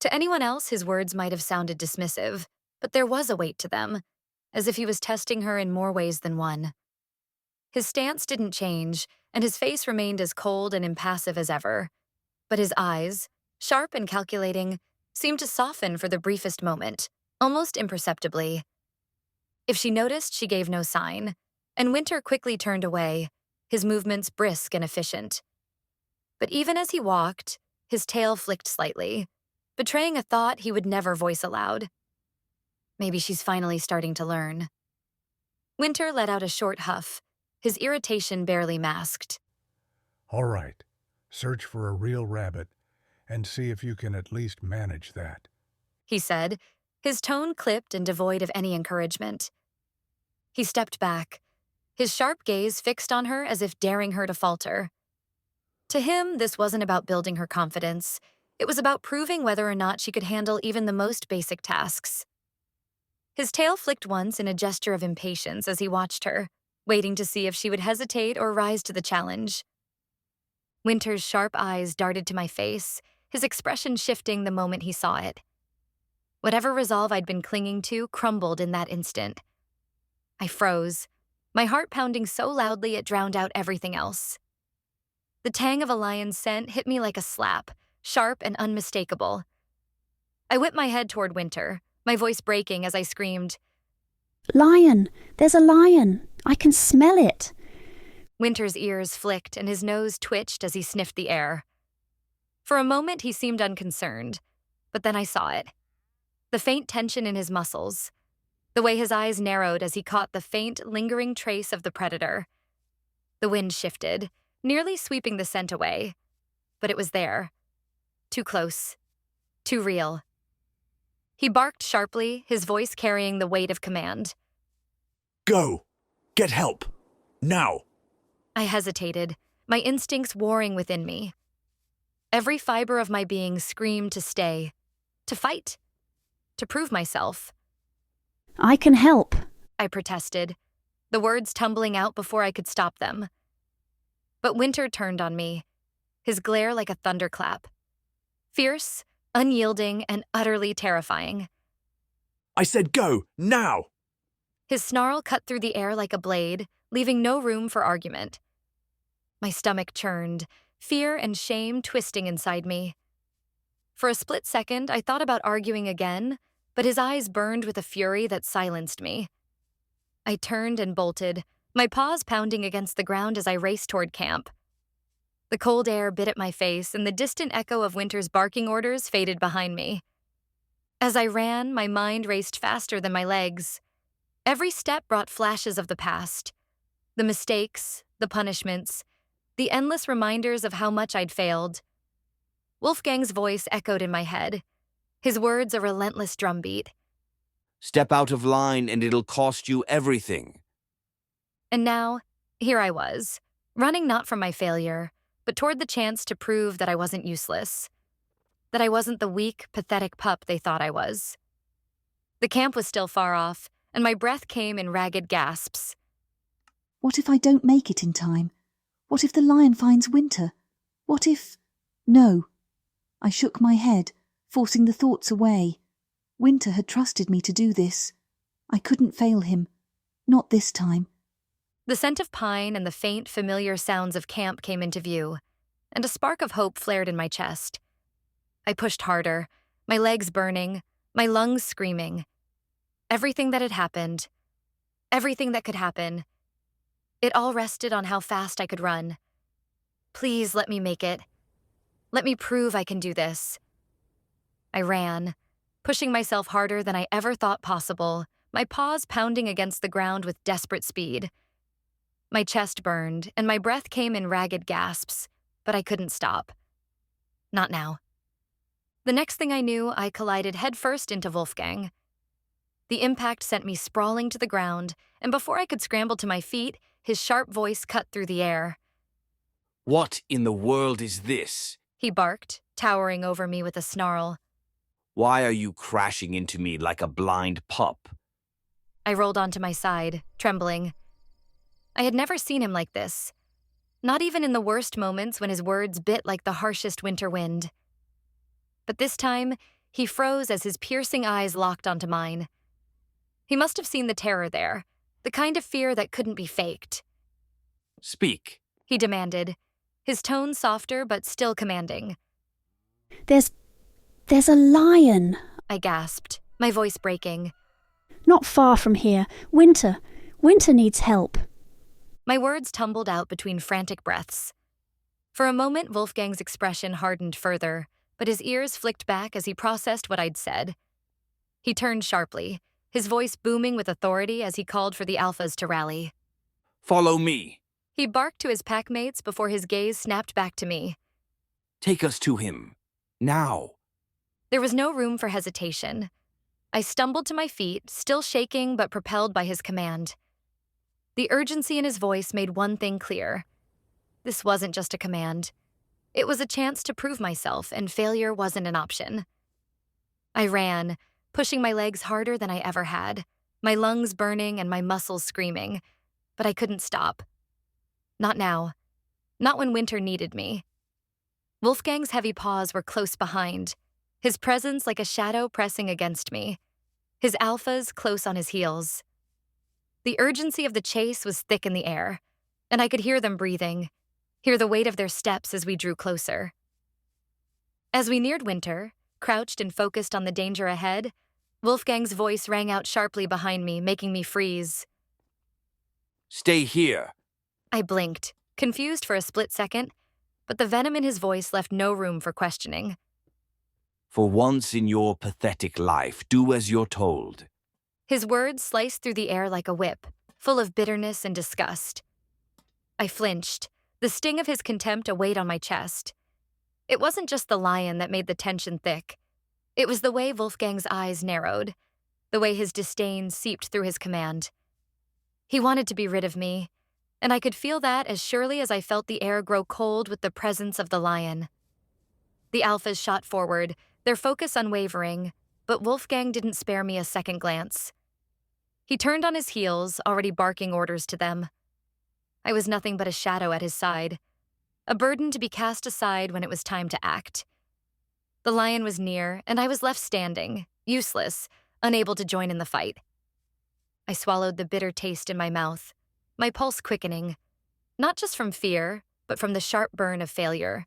To anyone else, his words might have sounded dismissive, but there was a weight to them, as if he was testing her in more ways than one. His stance didn't change, and his face remained as cold and impassive as ever. But his eyes, sharp and calculating, seemed to soften for the briefest moment, almost imperceptibly. If she noticed, she gave no sign, and Winter quickly turned away, his movements brisk and efficient. But even as he walked, his tail flicked slightly, betraying a thought he would never voice aloud. Maybe she's finally starting to learn. Winter let out a short huff, his irritation barely masked. All right, search for a real rabbit and see if you can at least manage that, He said, his tone clipped and devoid of any encouragement. He stepped back, his sharp gaze fixed on her as if daring her to falter. To him, this wasn't about building her confidence. It was about proving whether or not she could handle even the most basic tasks. His tail flicked once in a gesture of impatience as he watched her, waiting to see if she would hesitate or rise to the challenge. Winter's sharp eyes darted to my face, his expression shifting the moment he saw it. Whatever resolve I'd been clinging to crumbled in that instant. I froze, my heart pounding so loudly it drowned out everything else. The tang of a lion's scent hit me like a slap, sharp and unmistakable. I whipped my head toward Winter, my voice breaking as I screamed, Lion! There's a lion! I can smell it! Winter's ears flicked and his nose twitched as he sniffed the air. For a moment he seemed unconcerned, but then I saw it. The faint tension in his muscles, the way his eyes narrowed as he caught the faint, lingering trace of the predator. The wind shifted, nearly sweeping the scent away, but it was there. Too close. Too real. He barked sharply, his voice carrying the weight of command. Go! Get help! Now! I hesitated, my instincts warring within me. Every fiber of my being screamed to stay, to fight, to prove myself. I can help, I protested, the words tumbling out before I could stop them. But Winter turned on me, his glare like a thunderclap. Fierce, unyielding, and utterly terrifying. I said go! Now! His snarl cut through the air like a blade, leaving no room for argument. My stomach churned, fear and shame twisting inside me. For a split second, I thought about arguing again, but his eyes burned with a fury that silenced me. I turned and bolted, my paws pounding against the ground as I raced toward camp. The cold air bit at my face, and the distant echo of Winter's barking orders faded behind me. As I ran, my mind raced faster than my legs. Every step brought flashes of the past. The mistakes, the punishments, the endless reminders of how much I'd failed. Wolfgang's voice echoed in my head, his words a relentless drumbeat. Step out of line and it'll cost you everything. And now, here I was, running not from my failure, but toward the chance to prove that I wasn't useless, that I wasn't the weak, pathetic pup they thought I was. The camp was still far off, and my breath came in ragged gasps. What if I don't make it in time? What if the lion finds Winter? What if... No. I shook my head, forcing the thoughts away. Winter had trusted me to do this. I couldn't fail him. Not this time. The scent of pine and the faint, familiar sounds of camp came into view, and a spark of hope flared in my chest. I pushed harder, my legs burning, my lungs screaming. Everything that had happened, everything that could happen, it all rested on how fast I could run. Please let me make it. Let me prove I can do this. I ran, pushing myself harder than I ever thought possible, my paws pounding against the ground with desperate speed. My chest burned, and my breath came in ragged gasps, but I couldn't stop. Not now. The next thing I knew, I collided headfirst into Wolfgang. The impact sent me sprawling to the ground, and before I could scramble to my feet, his sharp voice cut through the air. What in the world is this? He barked, towering over me with a snarl. Why are you crashing into me like a blind pup? I rolled onto my side, trembling. I had never seen him like this. Not even in the worst moments when his words bit like the harshest winter wind. But this time, He froze as his piercing eyes locked onto mine. He must have seen the terror there, the kind of fear that couldn't be faked. Speak. He demanded, his tone softer but still commanding. There's a lion. I gasped, my voice breaking. Not far from here. Winter needs help. My words tumbled out between frantic breaths. For a moment, Wolfgang's expression hardened further, but his ears flicked back as he processed what I'd said. He turned sharply, his voice booming with authority as he called for the alphas to rally. Follow me. He barked to his packmates before his gaze snapped back to me. Take us to him. Now. There was no room for hesitation. I stumbled to my feet, still shaking but propelled by his command. The urgency in his voice made one thing clear. This wasn't just a command. It was a chance to prove myself, and failure wasn't an option. I ran, pushing my legs harder than I ever had, my lungs burning and my muscles screaming, but I couldn't stop. Not now. Not when Winter needed me. Wolfgang's heavy paws were close behind, his presence like a shadow pressing against me, his alphas close on his heels. The urgency of the chase was thick in the air, and I could hear them breathing, hear the weight of their steps as we drew closer. As we neared Winter, crouched and focused on the danger ahead, Wolfgang's voice rang out sharply behind me, making me freeze. Stay here. I blinked, confused for a split second, but the venom in his voice left no room for questioning. For once in your pathetic life, do as you're told. His words sliced through the air like a whip, full of bitterness and disgust. I flinched, the sting of his contempt a weight on my chest. It wasn't just the lion that made the tension thick. It was the way Wolfgang's eyes narrowed, the way his disdain seeped through his command. He wanted to be rid of me, and I could feel that as surely as I felt the air grow cold with the presence of the lion. The alphas shot forward, their focus unwavering, but Wolfgang didn't spare me a second glance. He turned on his heels, already barking orders to them. I was nothing but a shadow at his side, a burden to be cast aside when it was time to act. The lion was near, and I was left standing, useless, unable to join in the fight. I swallowed the bitter taste in my mouth, my pulse quickening, not just from fear, but from the sharp burn of failure.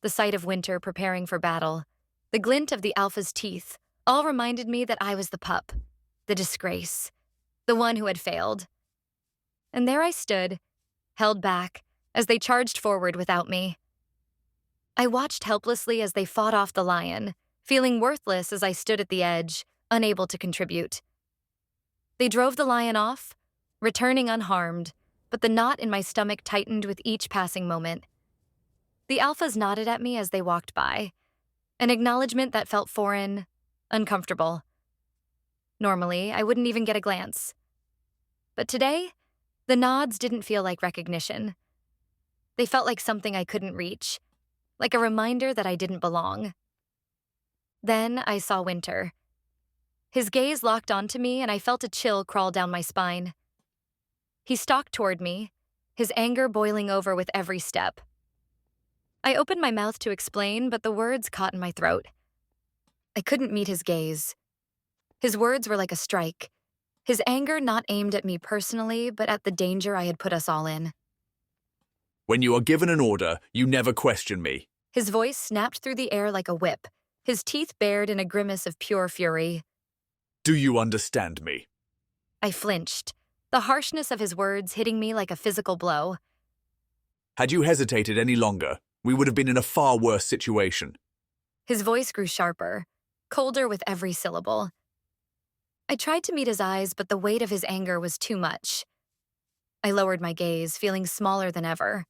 The sight of Winter preparing for battle, the glint of the alpha's teeth, all reminded me that I was the pup, the disgrace, the one who had failed. And there I stood, held back, as they charged forward without me. I watched helplessly as they fought off the lion, feeling worthless as I stood at the edge, unable to contribute. They drove the lion off, returning unharmed, but the knot in my stomach tightened with each passing moment. The alphas nodded at me as they walked by, an acknowledgement that felt foreign, uncomfortable. Normally, I wouldn't even get a glance. But today, the nods didn't feel like recognition. They felt like something I couldn't reach, like a reminder that I didn't belong. Then I saw Winter. His gaze locked onto me, and I felt a chill crawl down my spine. He stalked toward me, his anger boiling over with every step. I opened my mouth to explain, but the words caught in my throat. I couldn't meet his gaze. His words were like a strike, his anger not aimed at me personally, but at the danger I had put us all in. When you are given an order, you never question me. His voice snapped through the air like a whip, his teeth bared in a grimace of pure fury. Do you understand me? I flinched, the harshness of his words hitting me like a physical blow. Had you hesitated any longer, we would have been in a far worse situation. His voice grew sharper, colder with every syllable. I tried to meet his eyes, but the weight of his anger was too much. I lowered my gaze, feeling smaller than ever.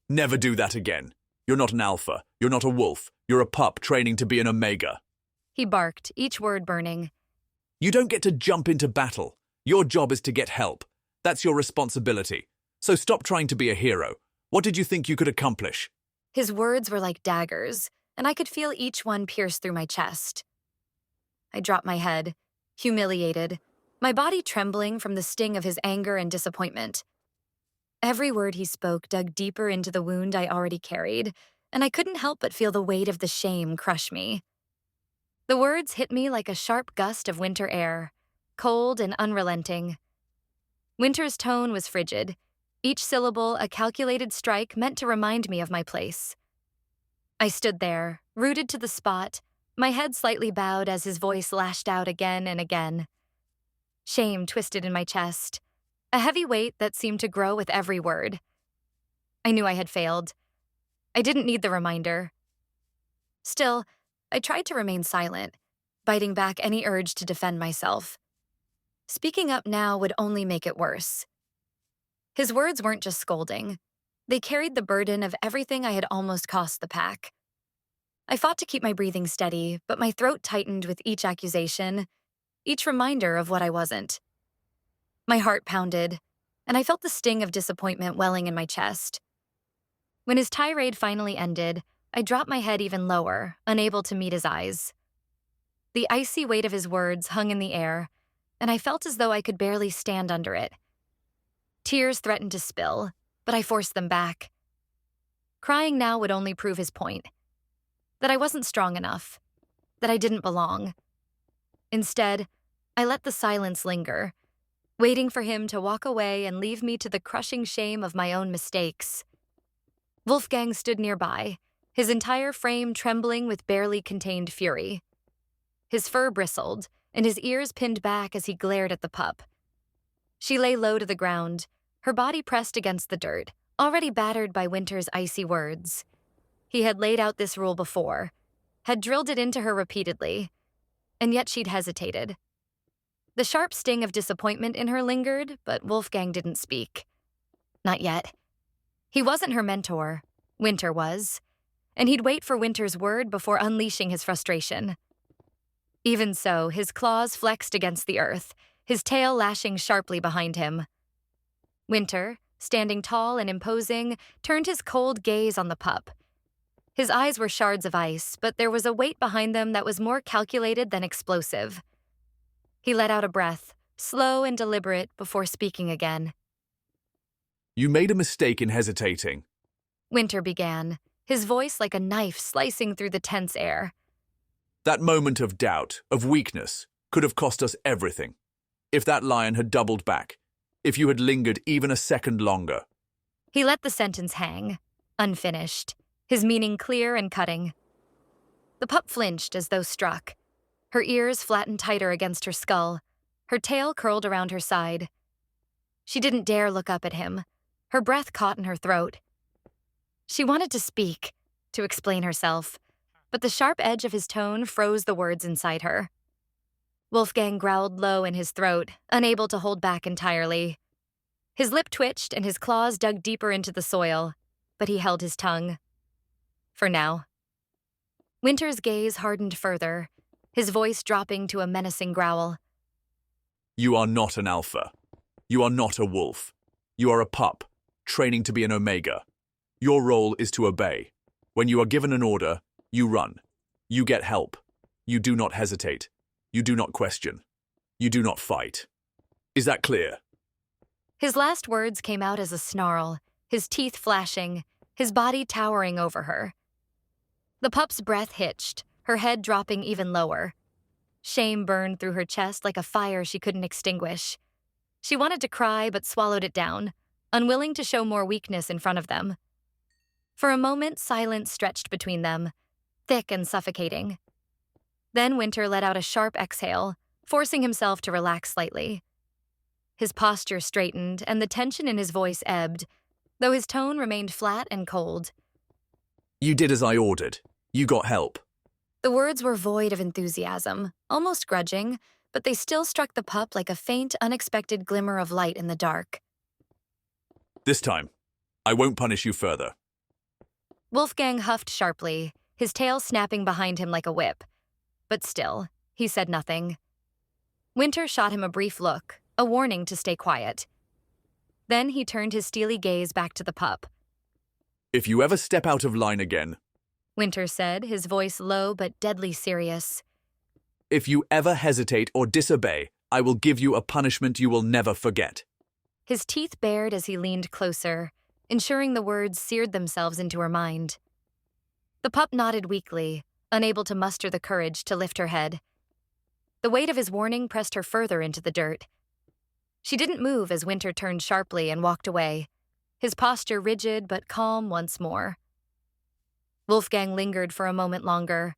Never do that again. You're not an alpha. You're not a wolf. You're a pup training to be an omega. He barked, each word burning. You don't get to jump into battle. Your job is to get help. That's your responsibility. So stop trying to be a hero. What did you think you could accomplish? His words were like daggers, and I could feel each one pierce through my chest. I dropped my head, humiliated, my body trembling from the sting of his anger and disappointment. Every word he spoke dug deeper into the wound I already carried, and I couldn't help but feel the weight of the shame crush me. The words hit me like a sharp gust of winter air, cold and unrelenting. Winter's tone was frigid, each syllable a calculated strike meant to remind me of my place. I stood there, rooted to the spot, my head slightly bowed as his voice lashed out again and again. Shame twisted in my chest, a heavy weight that seemed to grow with every word. I knew I had failed. I didn't need the reminder. Still, I tried to remain silent, biting back any urge to defend myself. Speaking up now would only make it worse. His words weren't just scolding. They carried the burden of everything I had almost cost the pack. I fought to keep my breathing steady, but my throat tightened with each accusation, each reminder of what I wasn't. My heart pounded, and I felt the sting of disappointment welling in my chest. When his tirade finally ended, I dropped my head even lower, unable to meet his eyes. The icy weight of his words hung in the air, and I felt as though I could barely stand under it. Tears threatened to spill, but I forced them back. Crying now would only prove his point. That I wasn't strong enough. That I didn't belong. Instead, I let the silence linger, waiting for him to walk away and leave me to the crushing shame of my own mistakes. Wolfgang stood nearby, his entire frame trembling with barely contained fury. His fur bristled, and his ears pinned back as he glared at the pup. She lay low to the ground, her body pressed against the dirt, already battered by Winter's icy words. He had laid out this rule before, had drilled it into her repeatedly, and yet she'd hesitated. The sharp sting of disappointment in her lingered, but Wolfgang didn't speak. Not yet. He wasn't her mentor. Winter was, and he'd wait for Winter's word before unleashing his frustration. Even so, his claws flexed against the earth, his tail lashing sharply behind him. Winter, standing tall and imposing, turned his cold gaze on the pup. His eyes were shards of ice, but there was a weight behind them that was more calculated than explosive. He let out a breath, slow and deliberate, before speaking again. You made a mistake in hesitating. Winter began, his voice like a knife slicing through the tense air. That moment of doubt, of weakness, could have cost us everything. If that lion had doubled back, if you had lingered even a second longer. He let the sentence hang, unfinished, his meaning clear and cutting. The pup flinched as though struck. Her ears flattened tighter against her skull, her tail curled around her side. She didn't dare look up at him, her breath caught in her throat. She wanted to speak, to explain herself, but the sharp edge of his tone froze the words inside her. Wolfgang growled low in his throat, unable to hold back entirely. His lip twitched and his claws dug deeper into the soil, but he held his tongue. For now. Winter's gaze hardened further, his voice dropping to a menacing growl. You are not an alpha. You are not a wolf. You are a pup, training to be an omega. Your role is to obey. When you are given an order, you run. You get help. You do not hesitate. You do not question. You do not fight. Is that clear? His last words came out as a snarl, his teeth flashing, his body towering over her. The pup's breath hitched, her head dropping even lower. Shame burned through her chest like a fire she couldn't extinguish. She wanted to cry but swallowed it down, unwilling to show more weakness in front of them. For a moment, silence stretched between them, thick and suffocating. Then Winter let out a sharp exhale, forcing himself to relax slightly. His posture straightened and the tension in his voice ebbed, though his tone remained flat and cold. You did as I ordered. You got help. The words were void of enthusiasm, almost grudging, but they still struck the pup like a faint, unexpected glimmer of light in the dark. This time, I won't punish you further. Wolfgang huffed sharply, his tail snapping behind him like a whip. But still, he said nothing. Winter shot him a brief look, a warning to stay quiet. Then he turned his steely gaze back to the pup. If you ever step out of line again, Winter said, his voice low but deadly serious. if you ever hesitate or disobey, I will give you a punishment you will never forget. His teeth bared as he leaned closer, ensuring the words seared themselves into her mind. The pup nodded weakly, unable to muster the courage to lift her head. The weight of his warning pressed her further into the dirt. She didn't move as Winter turned sharply and walked away, his posture rigid but calm once more. Wolfgang lingered for a moment longer,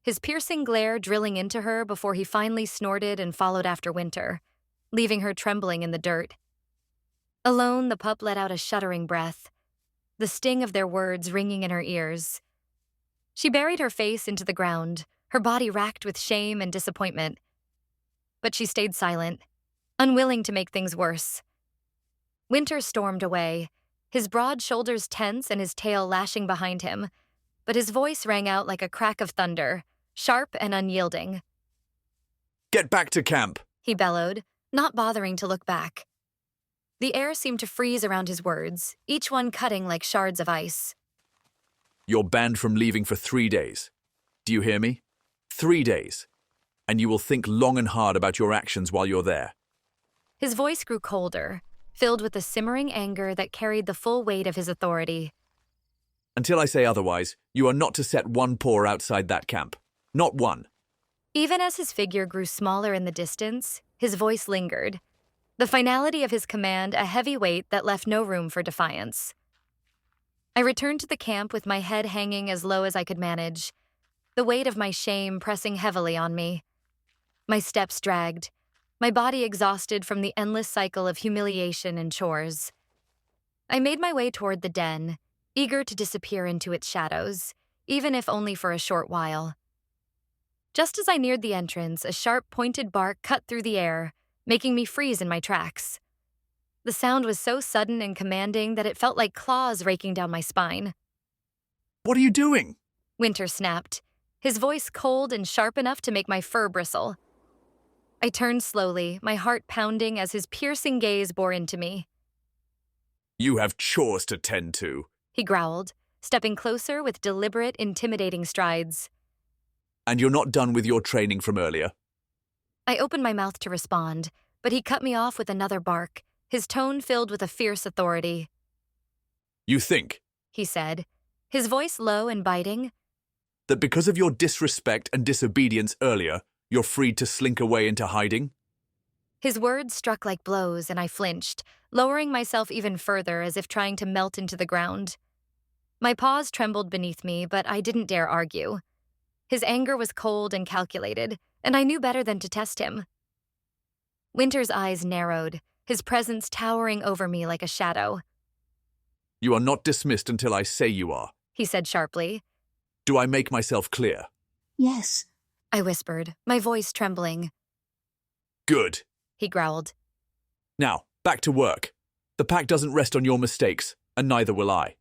his piercing glare drilling into her before he finally snorted and followed after Winter, leaving her trembling in the dirt. Alone, the pup let out a shuddering breath, the sting of their words ringing in her ears. She buried her face into the ground, her body racked with shame and disappointment. But she stayed silent, unwilling to make things worse. Winter stormed away, his broad shoulders tense and his tail lashing behind him, but his voice rang out like a crack of thunder, sharp and unyielding. Get back to camp! He bellowed, not bothering to look back. The air seemed to freeze around his words, each one cutting like shards of ice. You're banned from leaving for 3 days. Do you hear me? 3 days. And you will think long and hard about your actions while you're there. His voice grew colder, filled with the simmering anger that carried the full weight of his authority. Until I say otherwise, you are not to set one paw outside that camp. Not one. Even as his figure grew smaller in the distance, his voice lingered, the finality of his command a heavy weight that left no room for defiance. I returned to the camp with my head hanging as low as I could manage, the weight of my shame pressing heavily on me. My steps dragged, my body exhausted from the endless cycle of humiliation and chores. I made my way toward the den, eager to disappear into its shadows, even if only for a short while. Just as I neared the entrance, a sharp, pointed bark cut through the air, making me freeze in my tracks. The sound was so sudden and commanding that it felt like claws raking down my spine. What are you doing? Winter snapped, his voice cold and sharp enough to make my fur bristle. I turned slowly, my heart pounding as his piercing gaze bore into me. You have chores to tend to. He growled, stepping closer with deliberate, intimidating strides. And you're not done with your training from earlier. I opened my mouth to respond, but he cut me off with another bark, his tone filled with a fierce authority. You think, He said, his voice low and biting, that because of your disrespect and disobedience earlier, you're free to slink away into hiding? His words struck like blows, and I flinched, lowering myself even further as if trying to melt into the ground. My paws trembled beneath me, but I didn't dare argue. His anger was cold and calculated, and I knew better than to test him. Winter's eyes narrowed, his presence towering over me like a shadow. You are not dismissed until I say you are. He said sharply. Do I make myself clear? Yes. I whispered, my voice trembling. Good. He growled. Now, back to work. The pack doesn't rest on your mistakes, and neither will I.